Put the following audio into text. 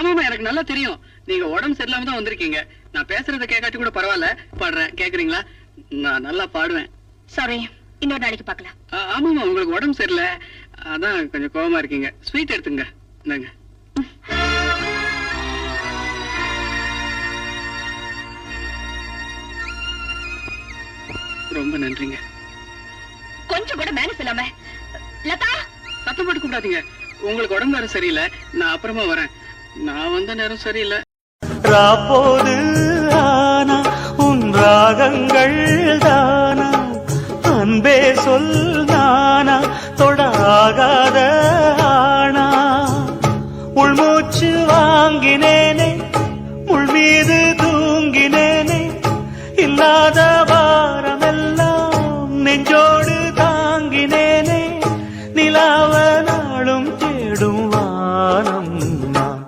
ஆமாமா எனக்கு நல்லா தெரியும். நீங்க உடம்பு சரியில்லாம தான் வந்திருக்கீங்க. நான் பேசுறத கேட்காட்டி கூட பரவாயில்ல, பாடுறேன். கேக்குறீங்களா? நான் நல்லா பாடுவேன். சாரி, இன்னொரு நாளைக்கு பார்க்கலாம். ஆமாமா உங்களுக்கு உடம்பு சரியில்லை, அதான் கொஞ்சம் கோவமா இருக்கீங்க. ஸ்வீட் எடுத்துங்க. இந்தாங்க. ரொம்ப நன்றிங்க. கொஞ்சம் கூட மேனஸ் இல்லாம. லதா, சத்தம் போட்டு கூப்பிடாதீங்க. உங்களுக்கு உடம்பு வேற சரியில்லை, நான் அப்புறமா வரேன். நான் வந்த நேரம் சரியில்லை. ராப்போது ஆனா உன் ராகங்கள் தானா, அன்பே சொல் நானா தொடாகாத ஆனா, உள்மூச்சு வாங்கினேனே உள் மீது தூங்கினேனே, இல்லாத பாரமெல்லாம் நெஞ்சோடு தாங்கினேனே, நிலாவ நாளும் தேடும் வானம் நான்.